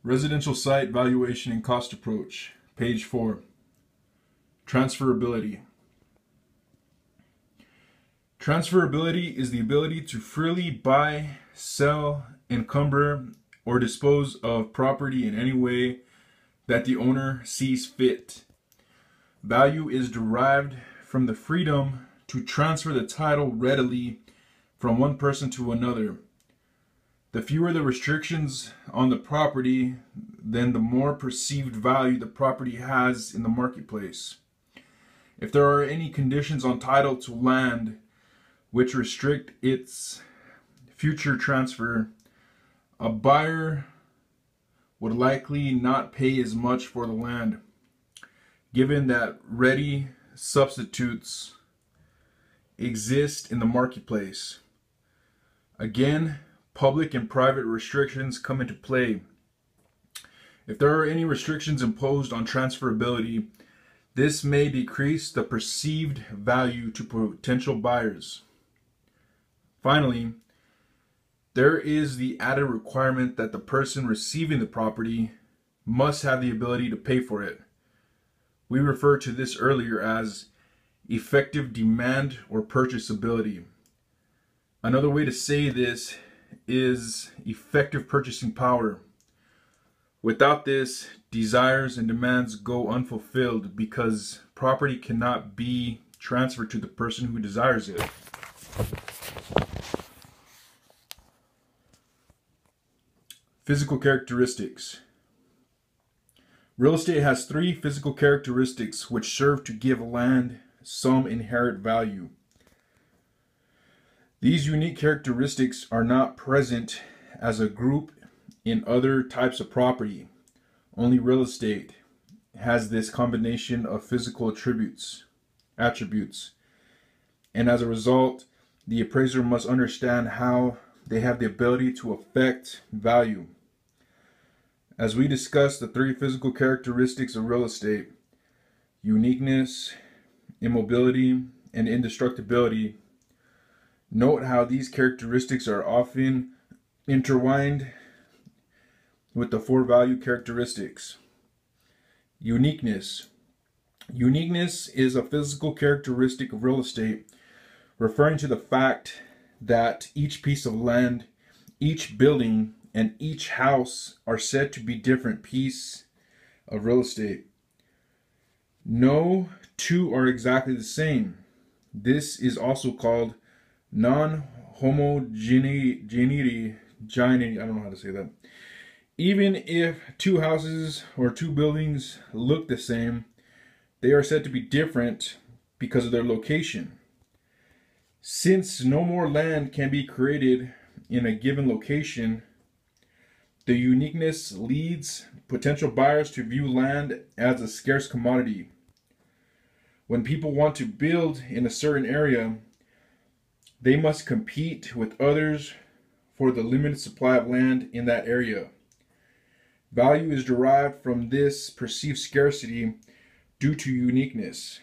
Residential site valuation and cost approach. Page 4. Transferability. Transferability is the ability to freely buy, sell, encumber, or dispose of property in any way that the owner sees fit. Value is derived from the freedom to transfer the title readily from one person to another. The fewer the restrictions on the property, then the more perceived value the property has in the marketplace. If there are any conditions on title to land which restrict its future transfer, a buyer would likely not pay as much for the land, given that ready substitutes exist in the marketplace. Again, public and private restrictions come into play. If there are any restrictions imposed on transferability, this may decrease the perceived value to potential buyers. Finally, there is the added requirement that the person receiving the property must have the ability to pay for it. We referred to this earlier as effective demand or purchasability. Another way to say this is effective purchasing power. Without this, desires and demands go unfulfilled because property cannot be transferred to the person who desires it. Physical characteristics. Real estate has 3 physical characteristics which serve to give land some inherent value. These unique characteristics are not present as a group in other types of property. Only real estate has this combination of physical attributes. And as a result, the appraiser must understand how they have the ability to affect value. As we discuss the 3 physical characteristics of real estate, uniqueness, immobility, and indestructibility, note how these characteristics are often intertwined with the 4 value characteristics. Uniqueness. Uniqueness is a physical characteristic of real estate, referring to the fact that each piece of land, each building, and each house are said to be different piece of real estate. No two are exactly the same. This is also called non-homogeneity. I don't know how to say that. Even if 2 houses or 2 buildings look the same, they are said to be different because of their location. Since no more land can be created in a given location, the uniqueness leads potential buyers to view land as a scarce commodity. When people want to build in a certain area, they must compete with others for the limited supply of land in that area. Value is derived from this perceived scarcity due to uniqueness.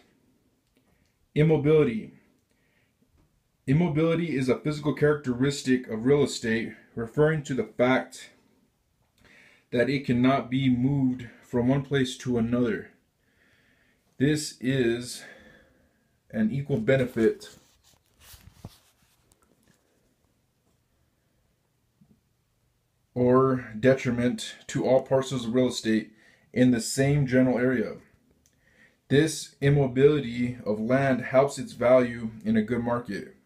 Immobility. Immobility is a physical characteristic of real estate, referring to the fact that it cannot be moved from one place to another. This is an equal benefit or detriment to all parcels of real estate in the same general area. This immobility of land helps its value in a good market,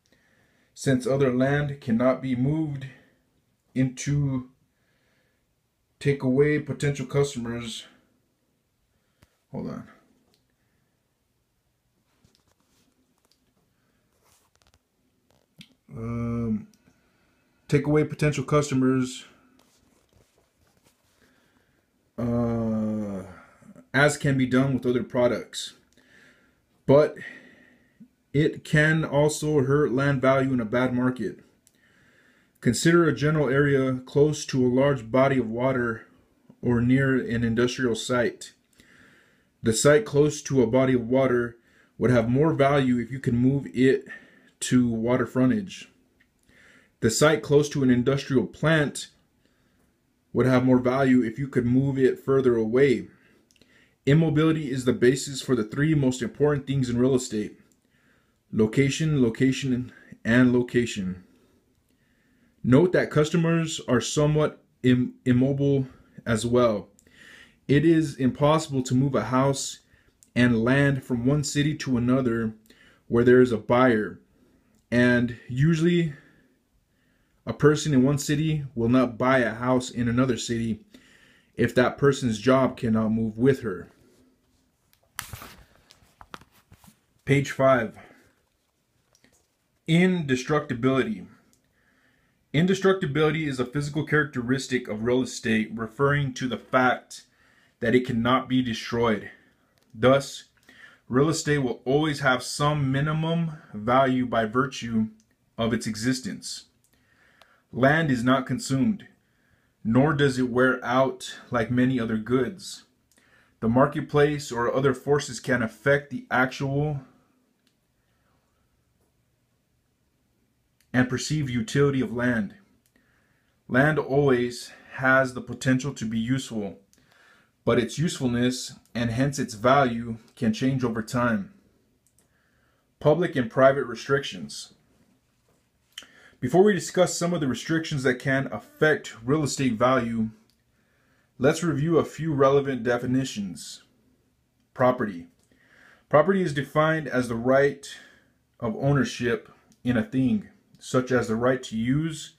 since other land cannot be moved into take away potential customers. Hold on. Take away potential customers as can be done with other products. But it can also hurt land value in a bad market. Consider a general area close to a large body of water or near an industrial site. The site close to a body of water would have more value if you can move it to water frontage. The site close to an industrial plant would have more value if you could move it further away. Immobility is the basis for the three most important things in real estate: location, location, and location. Note that customers are somewhat immobile as well. It is impossible to move a house and land from one city to another where there is a buyer, and usually a person in one city will not buy a house in another city if that person's job cannot move with her. Page 5. Indestructibility. Indestructibility is a physical characteristic of real estate referring to the fact that it cannot be destroyed. Thus, real estate will always have some minimum value by virtue of its existence. Land is not consumed, nor does it wear out like many other goods. The marketplace or other forces can affect the actual and perceived utility of land. Land always has the potential to be useful, but its usefulness and hence its value can change over time. Public and private restrictions. Before we discuss some of the restrictions that can affect real estate value, let's review a few relevant definitions. Property. Property is defined as the right of ownership in a thing, such as the right to use,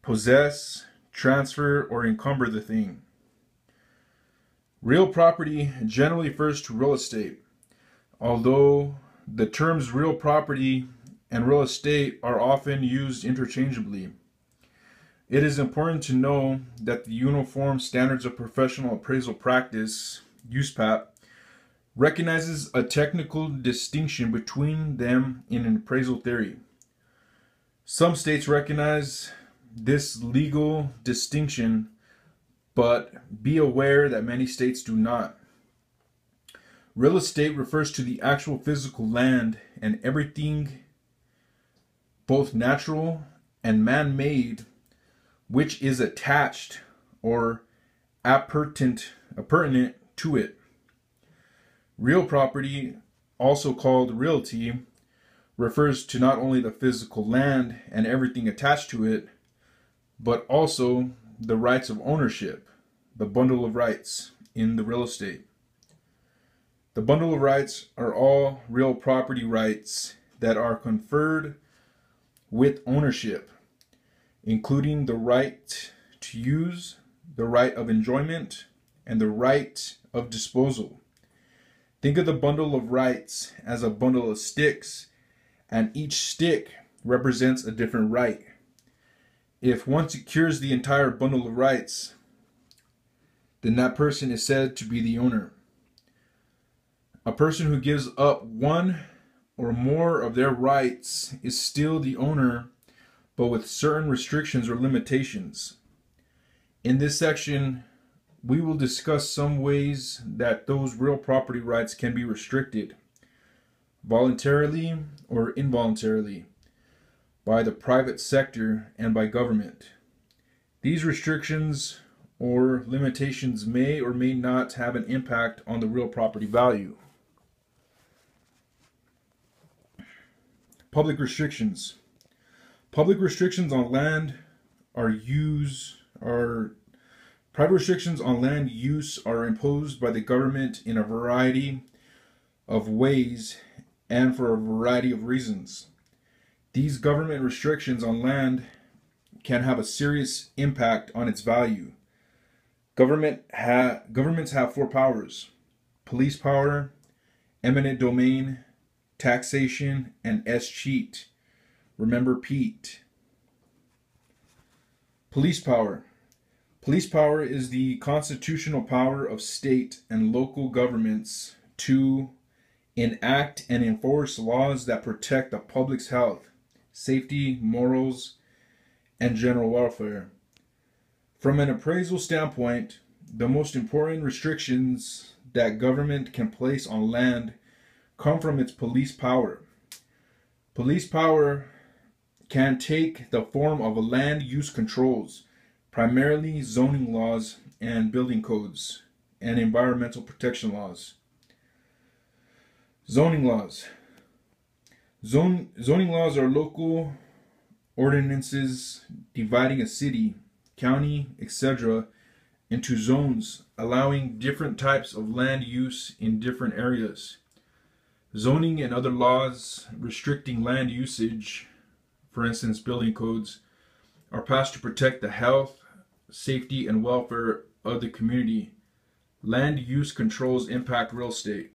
possess, transfer, or encumber the thing. Real property generally refers to real estate, although the terms real property and real estate are often used interchangeably. It is important to know that the Uniform Standards of Professional Appraisal Practice, USPAP, recognizes a technical distinction between them in an appraisal theory. Some states recognize this legal distinction, but be aware that many states do not. Real estate refers to the actual physical land and everything, both natural and man-made, which is attached or appurtenant to it. Real property, also called realty, refers to not only the physical land and everything attached to it, but also the rights of ownership, the bundle of rights in the real estate. The bundle of rights are all real property rights that are conferred with ownership, including the right to use, the right of enjoyment, and the right of disposal. Think of the bundle of rights as a bundle of sticks, and each stick represents a different right. If one secures the entire bundle of rights, then that person is said to be the owner. A person who gives up one or more of their rights is still the owner, but with certain restrictions or limitations. In this section, we will discuss some ways that those real property rights can be restricted, voluntarily or involuntarily, by the private sector and by government. These restrictions or limitations may or may not have an impact on the real property value. Public restrictions. Public restrictions on land private restrictions on land use are imposed by the government in a variety of ways and for a variety of reasons. These government restrictions on land can have a serious impact on its value. Governments have four powers: police power, eminent domain, taxation, and escheat. Remember Pete. Police power. Police power is the constitutional power of state and local governments to enact and enforce laws that protect the public's health, safety, morals, and general welfare. From an appraisal standpoint, the most important restrictions that government can place on land come from its police power. Police power can take the form of land use controls, primarily zoning laws and building codes and environmental protection laws. Zoning laws. Zoning laws are local ordinances dividing a city, county, etc. into zones, allowing different types of land use in different areas. Zoning and other laws restricting land usage, for instance building codes, are passed to protect the health, safety, and welfare of the community. Land use controls impact real estate.